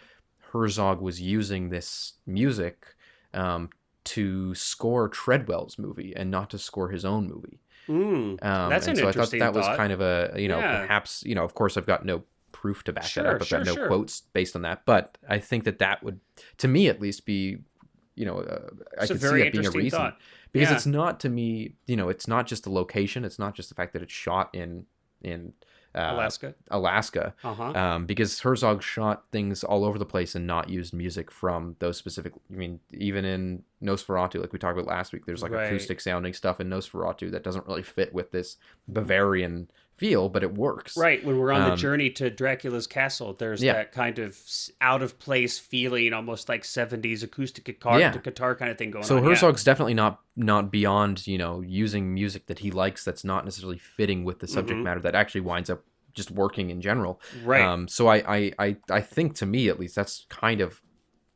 Herzog was using this music to score Treadwell's movie and not to score his own movie. That's an interesting I thought that was thought. kind of a, perhaps, of course I've got no proof to back that up. I've got no quotes based on that, but I think that would, to me at least, be, I could see it being a reason. Thought. Because it's not, to me, it's not just the location. It's not just the fact that it's shot in Alaska. Because Herzog shot things all over the place and not used music from those specific. Even in Nosferatu, like we talked about last week, there's like acoustic sounding stuff in Nosferatu that doesn't really fit with this Bavarian feel, but it works. Right. When we're on the journey to Dracula's castle, there's that kind of out of place feeling, almost like 70s acoustic guitar kind of thing going on. So Herzog's definitely not beyond, using music that he likes that's not necessarily fitting with the subject matter that actually winds up just working in general. Right. So I think, to me at least, that's kind of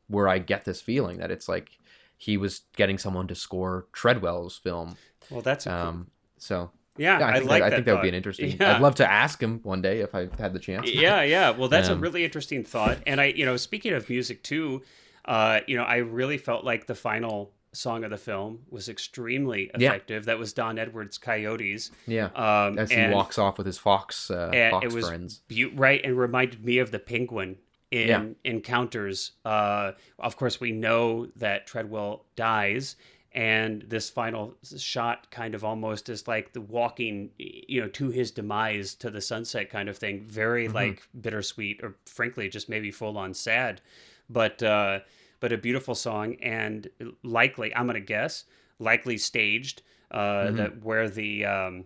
where I get this feeling that it's like he was getting someone to score Treadwell's film. Well, that's so. Yeah, I think that would be an interesting. I'd love to ask him one day if I had the chance. Yeah. Well, that's a really interesting thought. And speaking of music too, I really felt like the final song of the film was extremely effective. That was Don Edwards' Coyotes. Yeah. As he walks off with his fox friends. Right, and reminded me of the penguin in Encounters. Of course, we know that Treadwell dies. And this final shot kind of almost is like the walking, to his demise, to the sunset kind of thing. Very like bittersweet, or frankly, just maybe full on sad, but a beautiful song, and likely, I'm going to guess, likely staged, that where the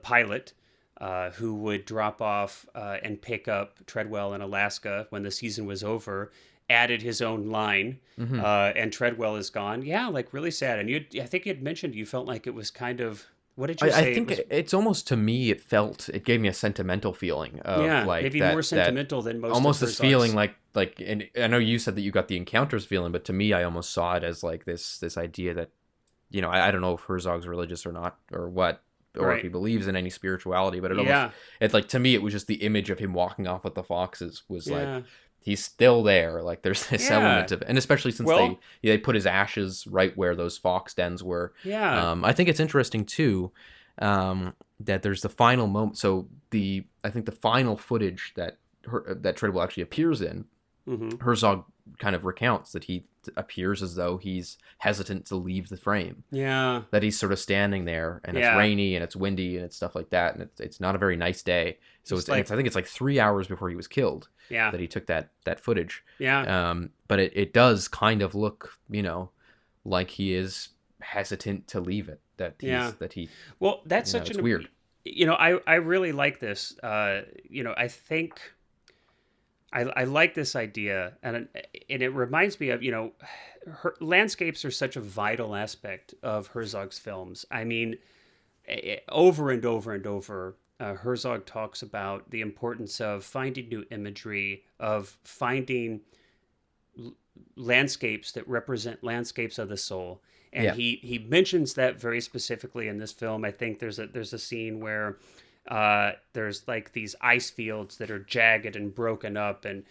pilot, who would drop off and pick up Treadwell in Alaska when the season was over, added his own line, and Treadwell is gone. Yeah, like really sad. And I think you had mentioned you felt like it was kind of, what did you say? I think it's almost, to me, it gave me a sentimental feeling of like maybe more sentimental than most. Almost of this feeling like, and I know you said that you got the Encounters feeling, but to me, I almost saw it as like this idea that, I don't know if Herzog's religious or not, or what, or if he believes in any spirituality, but it's like, to me, it was just the image of him walking off with the foxes was like, he's still there. Like there's this element of, and especially since they put his ashes right where those fox dens were. Yeah. I think it's interesting too, that there's the final moment. So I think the final footage that Treadwell actually appears in, Herzog kind of recounts that he appears as though he's hesitant to leave the frame. Yeah. That he's sort of standing there, and it's rainy and it's windy and it's stuff like that, and it's not a very nice day. So I think it's like 3 hours before he was killed. Yeah. That he took that footage. Yeah. But it does kind of look, like he is hesitant to leave it. Well, that's such it's weird. I really like this. I think I like this idea, and it reminds me of, landscapes are such a vital aspect of Herzog's films. I mean, over and over and over, Herzog talks about the importance of finding new imagery, of finding landscapes that represent landscapes of the soul. And he mentions that very specifically in this film. I think there's a scene where there's like these ice fields that are jagged and broken up, and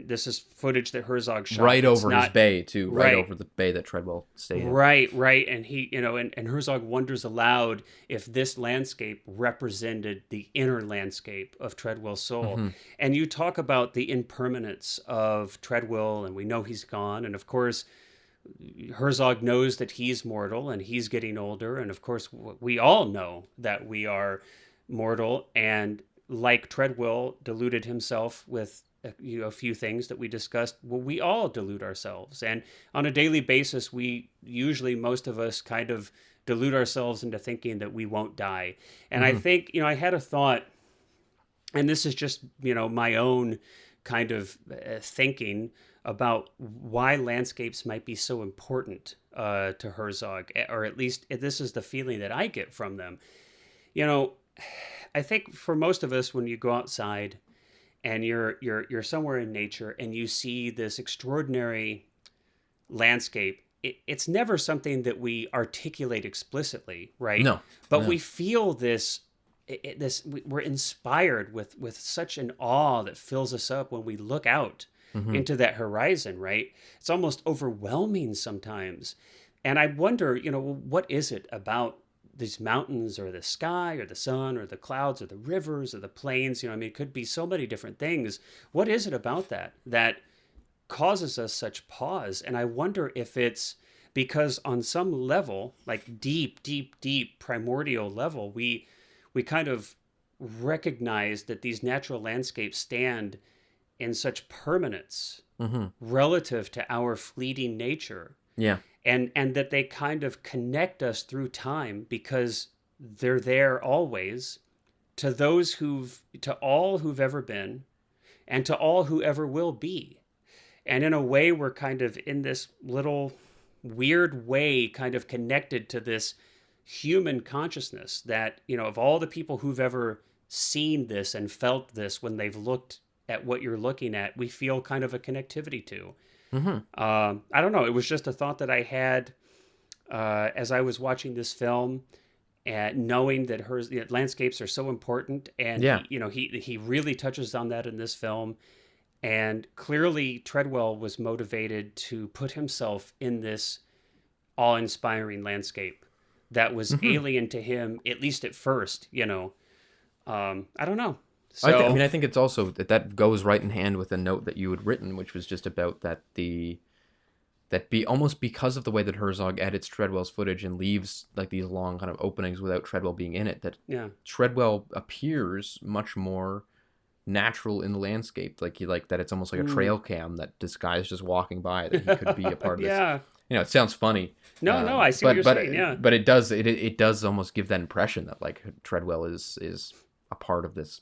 this is footage that Herzog shot right over his bay too, right over the bay that Treadwell stayed in. Right, and he, and Herzog wonders aloud if this landscape represented the inner landscape of Treadwell's soul. And you talk about the impermanence of Treadwell, and we know he's gone, and of course Herzog knows that he's mortal and he's getting older, and of course we all know that we are mortal, and like Treadwell deluded himself with a few things that we discussed, well, we all delude ourselves, and on a daily basis most of us kind of delude ourselves into thinking that we won't die. And I think I had a thought, and this is just my own kind of thinking about why landscapes might be so important to Herzog, or at least this is the feeling that I get from them. I think for most of us, when you go outside and you're somewhere in nature and you see this extraordinary landscape, it's never something that we articulate explicitly, right? No. But we feel this. We're inspired with such an awe that fills us up when we look out into that horizon, right? It's almost overwhelming sometimes. And I wonder, what is it about these mountains, or the sky, or the sun, or the clouds, or the rivers, or the plains? It could be so many different things. What is it about that causes us such pause? And I wonder if it's because on some level, like deep primordial level, we kind of recognize that these natural landscapes stand in such permanence relative to our fleeting nature. Yeah. And that they kind of connect us through time because they're there always, to all who've ever been, and to all who ever will be. And in a way, we're kind of in this little weird way kind of connected to this human consciousness that, of all the people who've ever seen this and felt this when they've looked at what you're looking at, we feel kind of a connectivity to. I don't know. It was just a thought that I had as I was watching this film, and knowing that landscapes are so important, and he really touches on that in this film. And clearly, Treadwell was motivated to put himself in this awe-inspiring landscape that was alien to him, at least at first. I don't know. So, I think it's also that goes right in hand with a note that you had written, which was just about that that be almost because of the way that Herzog edits Treadwell's footage and leaves like these long kind of openings without Treadwell being in it, that Treadwell appears much more natural in the landscape, like that it's almost like a trail cam, that this guy's just walking by, that he could be a part of this. It sounds funny. No, I see what you're saying. Yeah, but it does almost give that impression that like Treadwell is a part of this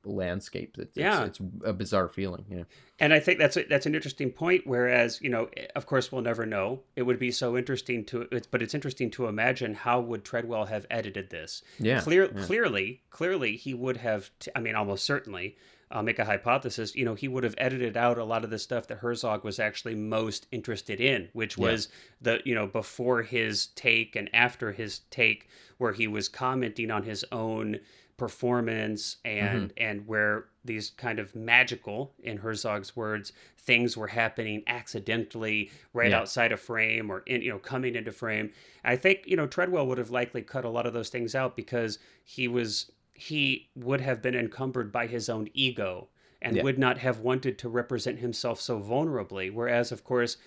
landscape. It's a bizarre feeling. And I think that's an interesting point. Whereas, of course, we'll never know. It would be so interesting but it's interesting to imagine how would Treadwell have edited this. Clearly, he would have. Almost certainly. I'll make a hypothesis. He would have edited out a lot of the stuff that Herzog was actually most interested in, which was the before his take and after his take, where he was commenting on his own performance and where these kind of magical, in Herzog's words, things were happening accidentally outside of frame or coming into frame. I think Treadwell would have likely cut a lot of those things out because he would have been encumbered by his own ego and would not have wanted to represent himself so vulnerably, whereas of course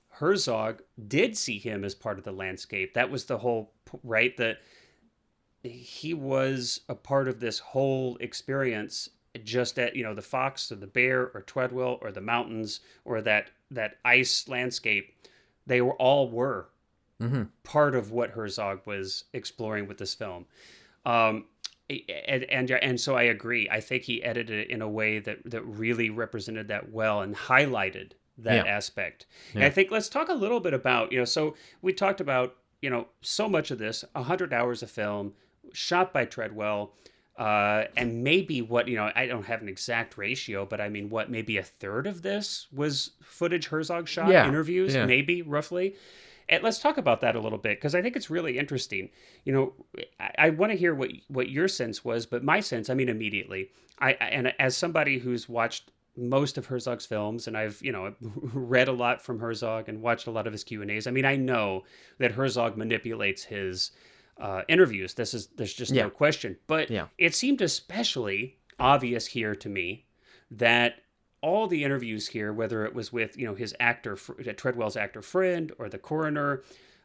Herzog did see him as part of the landscape. That was the whole that he was a part of this whole experience, just at the fox or the bear or Treadwell or the mountains or that ice landscape. They were part of what Herzog was exploring with this film. And so I agree. I think he edited it in a way that really represented that well and highlighted that aspect. And I think let's talk a little bit about, so we talked about, so much of this, 100 hours of film shot by Treadwell, and maybe I don't have an exact ratio, but I mean, maybe a third of this was footage Herzog shot, interviews, maybe roughly. And let's talk about that a little bit, because I think it's really interesting. I want to hear what your sense was, but my sense, immediately, and as somebody who's watched most of Herzog's films, and I've read a lot from Herzog and watched a lot of his Q&As. I know that Herzog manipulates his interviews. There's just no question. But it seemed especially obvious here to me that all the interviews here, whether it was with his Treadwell's actor friend or the coroner,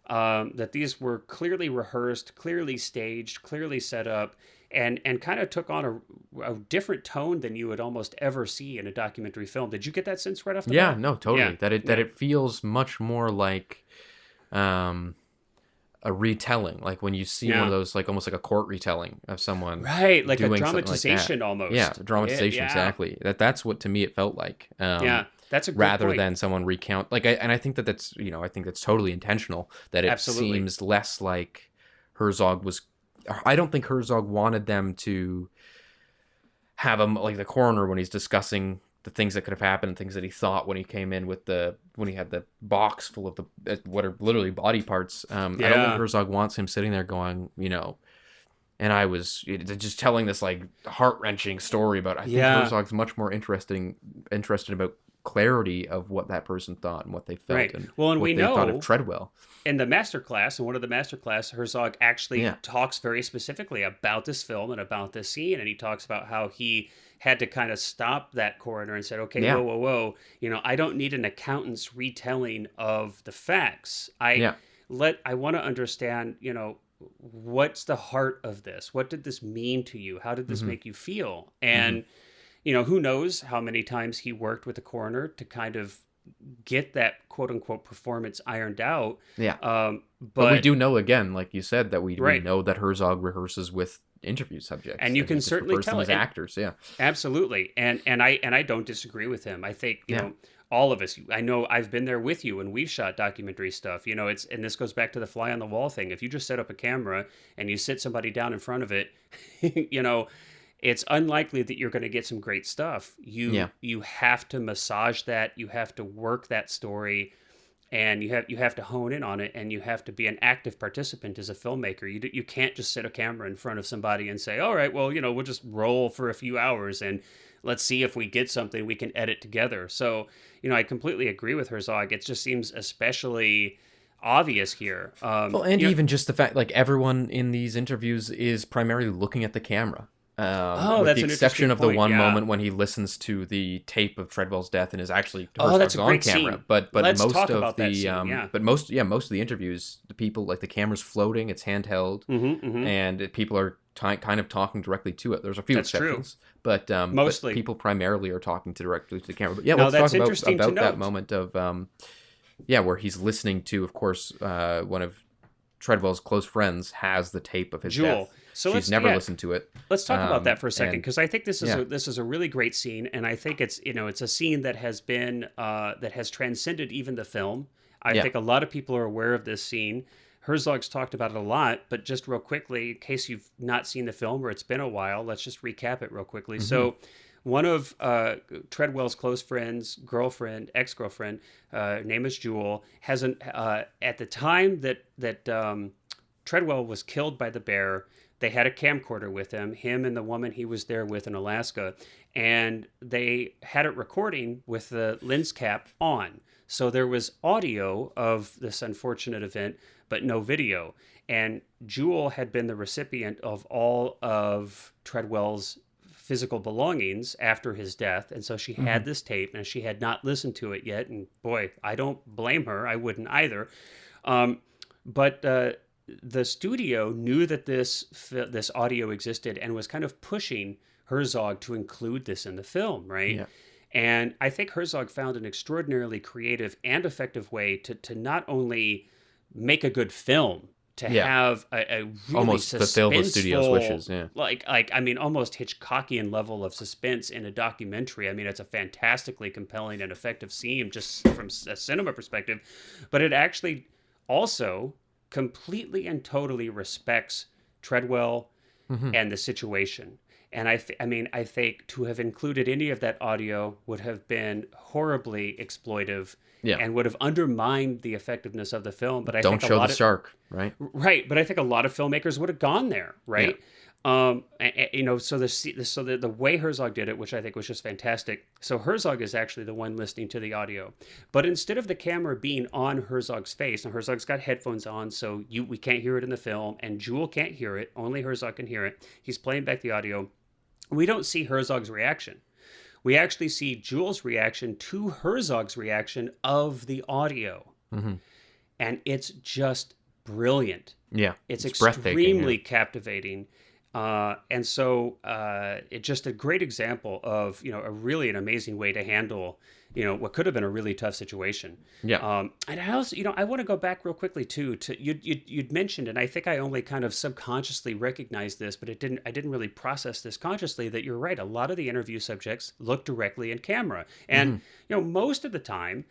that these were clearly rehearsed, clearly staged, clearly set up, and kind of took on a different tone than you would almost ever see in a documentary film. Did you get that sense right off the bat? Yeah, no, totally. That it feels much more like a retelling, like when you see one of those, like almost like a court retelling of someone, right? Like a dramatization, almost. Yeah, dramatization, exactly. That's what to me it felt like. That's a good rather point. Than someone recount. I think that's I think that's totally intentional. That it seems less like Herzog was. I don't think Herzog wanted them to have him like the coroner when he's discussing the things that could have happened and things that he thought when he came in when he had the box full of what are literally body parts. I don't think Herzog wants him sitting there going, and I was just telling this like heart-wrenching story about, I think Herzog's much more interested about clarity of what that person thought and what they felt, and what they thought of Treadwell. In the masterclass, in one of the masterclass, Herzog actually talks very specifically about this film and about this scene, and he talks about how he had to kind of stop that coroner and said, okay, whoa, I don't need an accountant's retelling of the facts. I want to understand, what's the heart of this? What did this mean to you? How did this make you feel? And who knows how many times he worked with the coroner to kind of get that quote unquote performance ironed out. But we do know, again, like you said, that we know that Herzog rehearses with interview subjects, and you can certainly tell as actors. Absolutely. And I don't disagree with him. I think all of us, I know I've been there with you and we've shot documentary stuff. And this goes back to the fly on the wall thing. If you just set up a camera and you sit somebody down in front of it, it's unlikely that you're going to get some great stuff. You have to massage that. You have to work that story, and you have to hone in on it, and you have to be an active participant as a filmmaker. You can't just sit a camera in front of somebody and say, all right, well, we'll just roll for a few hours and let's see if we get something we can edit together. So, I completely agree with Herzog. It just seems especially obvious here. Even just the fact, like, everyone in these interviews is primarily looking at the camera. Oh, with that's the an exception interesting of the point. one Yeah. moment when he listens to the tape of Treadwell's death and is actually Oh, that's Herzog's a on great camera. scene. But Let's most talk of about that the scene. Yeah. most of the interviews, the people, like, the camera's floating, it's handheld, Mm-hmm. and people are kind of talking directly to it. There's a few That's true. exceptions, but Mostly. people primarily are talking directly to the camera. But yeah, Now, let's that's talk interesting to about that note. moment of where he's listening to, of course, one of Treadwell's close friends has the tape of his Jewel. death. So She's never listened to it. Let's talk about that for a second, and because I think this is yeah. this is a really great scene, and I think it's it's a scene that has been that has transcended even the film. I Yeah. think a lot of people are aware of this scene. Herzog's talked about it a lot, but just real quickly, in case you've not seen the film or it's been a while, let's just recap it real quickly. So, one of Treadwell's close friends, ex-girlfriend, name is Jewel, has at the time that Treadwell was killed by the bear, they had a camcorder with him and the woman he was there with in Alaska, and they had it recording with the lens cap on. So there was audio of this unfortunate event, but no video. And Jewel had been the recipient of all of Treadwell's physical belongings after his death. And so she had this tape, and she had not listened to it yet. And boy, I don't blame her. I wouldn't either. But the studio knew that this audio existed and was kind of pushing Herzog to include this in the film, right? Yeah. And I think Herzog found an extraordinarily creative and effective way to not only make a good film, to have a really almost fulfill the studio's suspenseful, wishes. Yeah. like I mean, almost Hitchcockian level of suspense in a documentary. I mean, it's a fantastically compelling and effective scene just from a cinema perspective, but it actually also completely and totally respects Treadwell and the situation. And I think to have included any of that audio would have been horribly exploitive and would have undermined the effectiveness of the film. But I Don't think show the shark, right? Right, but I think a lot of filmmakers would have gone there, right? So the way Herzog did it, which I think was just fantastic. So Herzog is actually the one listening to the audio, but instead of the camera being on Herzog's face, now Herzog's got headphones on, so we can't hear it in the film, and Jewel can't hear it. Only Herzog can hear it. He's playing back the audio. We don't see Herzog's reaction. We actually see Jewel's reaction to Herzog's reaction of the audio, and it's just brilliant. Yeah, it's breathtaking, extremely captivating. And so it's just a great example of, an amazing way to handle, what could have been a really tough situation. Yeah. And I also, I want to go back real quickly too, you'd mentioned, and I think I only kind of subconsciously recognized this, but I didn't really process this consciously, that you're right. A lot of the interview subjects look directly in camera. And, most of the time,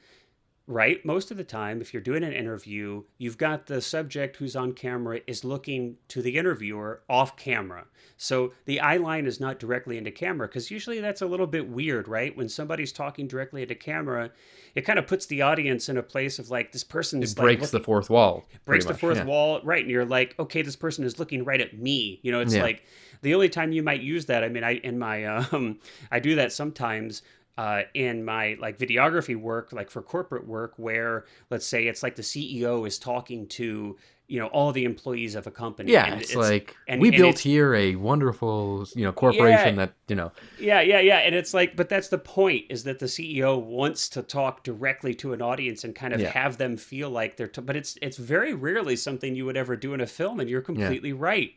right? Most of the time, if you're doing an interview, you've got the subject who's on camera is looking to the interviewer off camera. So the eye line is not directly into camera, because usually that's a little bit weird, right? When somebody's talking directly into camera, it kind of puts the audience in a place of like, this person's it breaks the fourth wall. Breaks the fourth wall, right? And you're like, okay, this person is looking right at me. It's like the only time you might use that. I mean, I do that sometimes. In my like videography work, like for corporate work, where let's say it's like the CEO is talking to all the employees of a company. Yeah, it's like we built here a wonderful corporation that Yeah, and it's like, but that's the point, is that the CEO wants to talk directly to an audience and kind of have them feel like they're. But it's very rarely something you would ever do in a film, and you're completely right.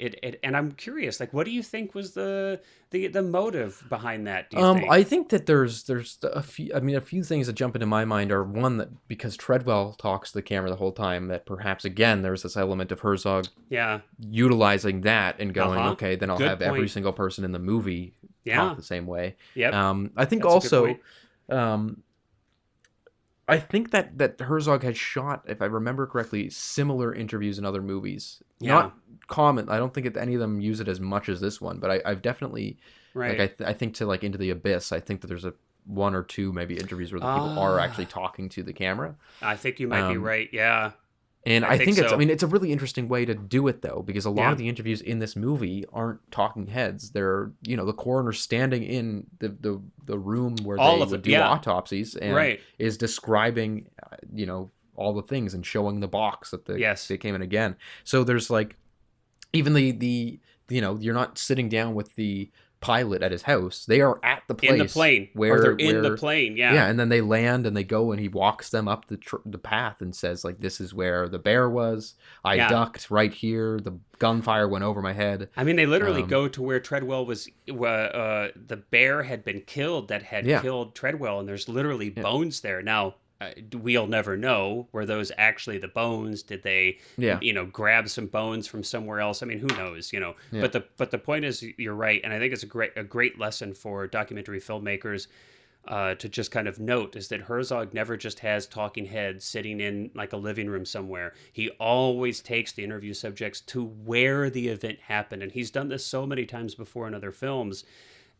And I'm curious, like, what do you think was the motive behind that? Do you think? I think that there's a few. I mean, a few things that jump into my mind are, one, that because Treadwell talks to the camera the whole time, that perhaps again there's this element of Herzog utilizing that and going, okay, then I'll have every single person in the movie talk the same way. I think that's also I think that Herzog has shot, if I remember correctly, similar interviews in other movies. Not common. I don't think any of them use it as much as this one, but I've definitely like I think to like Into the Abyss, I think that there's one or two maybe interviews where the people are actually talking to the camera. I think you might be right. Yeah. And I think it's a really interesting way to do it, though, because a lot of the interviews in this movie aren't talking heads. They're, the coroner standing in the room where they would do autopsies and is describing, all the things and showing the box that they came in again. So there's like, even the you're not sitting down with the pilot at his house. They are at the place in the plane, where or they're in the plane. Yeah, and then they land and they go and he walks them up the path and says like, this is where the bear was. I ducked right here. The gunfire went over my head. I mean, they literally go to where Treadwell was. The bear had been killed that had killed Treadwell, and there's literally bones there. Now, we'll never know, were those actually the bones? Did they grab some bones from somewhere else? I mean, who knows, but the point is, you're right, and I think it's a great lesson for documentary filmmakers to just kind of note, is that Herzog never just has talking heads sitting in like a living room somewhere. He always takes the interview subjects to where the event happened, and he's done this so many times before in other films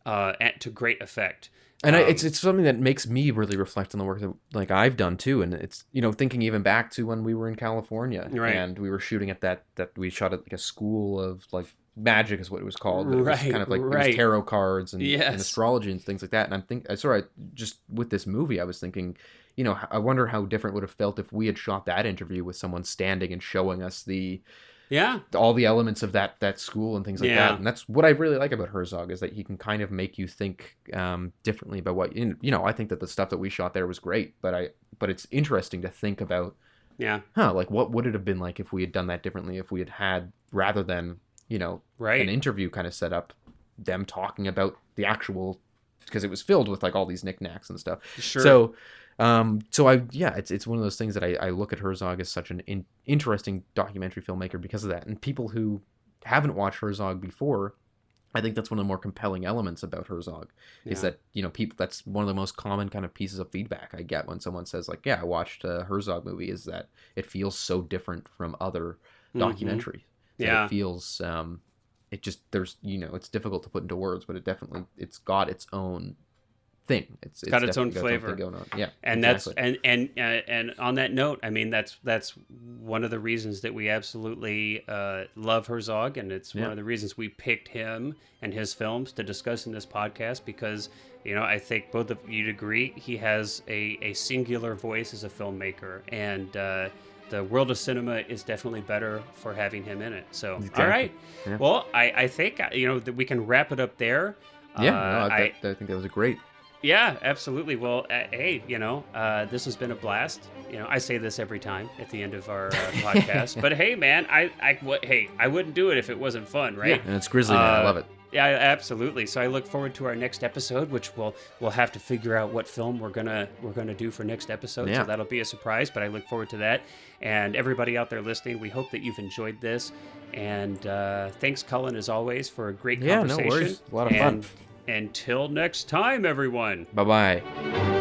to great effect. And it's something that makes me really reflect on the work that like I've done too, and it's thinking even back to when we were in California, and we were shooting at that we shot at like a school of like magic is what it was called. It was kind of like it was tarot cards and astrology and things like that. And just with this movie, I was thinking, I wonder how different would have felt if we had shot that interview with someone standing and showing us all the elements of that school and things like that. And that's what I really like about Herzog, is that he can kind of make you think differently about what I think that the stuff that we shot there was great, but it's interesting to think about like what would it have been like if we had done that differently, if we had rather than an interview kind of set up, them talking about the actual, because it was filled with like all these knickknacks and stuff. Sure. So it's one of those things that I look at Herzog as such an interesting documentary filmmaker because of that. And people who haven't watched Herzog before, I think that's one of the more compelling elements about Herzog, is that, people, that's one of the most common kind of pieces of feedback I get when someone says like, I watched a Herzog movie, is that it feels so different from other documentaries. It feels, it's difficult to put into words, but it's got its own thing. It's got its own flavor going on. Yeah, and exactly. that's and on that note, I mean, that's one of the reasons that we absolutely love Herzog, and it's one of the reasons we picked him and his films to discuss in this podcast, because I think both of you'd agree he has a singular voice as a filmmaker, and the world of cinema is definitely better for having him in it. So all right, well, I think that we can wrap it up there. I think that was a great. Yeah, absolutely. Well, hey, this has been a blast. I say this every time at the end of our podcast, but hey, man, I wouldn't do it if it wasn't fun, right? Yeah, and it's Grizzly Man. I love it. Yeah, absolutely. So I look forward to our next episode, which we'll have to figure out what film we're gonna do for next episode. Yeah. So that'll be a surprise, but I look forward to that. And everybody out there listening, we hope that you've enjoyed this. And thanks, Cullen, as always, for a great conversation. Yeah, no worries. A lot of fun. Until next time, everyone. Bye-bye.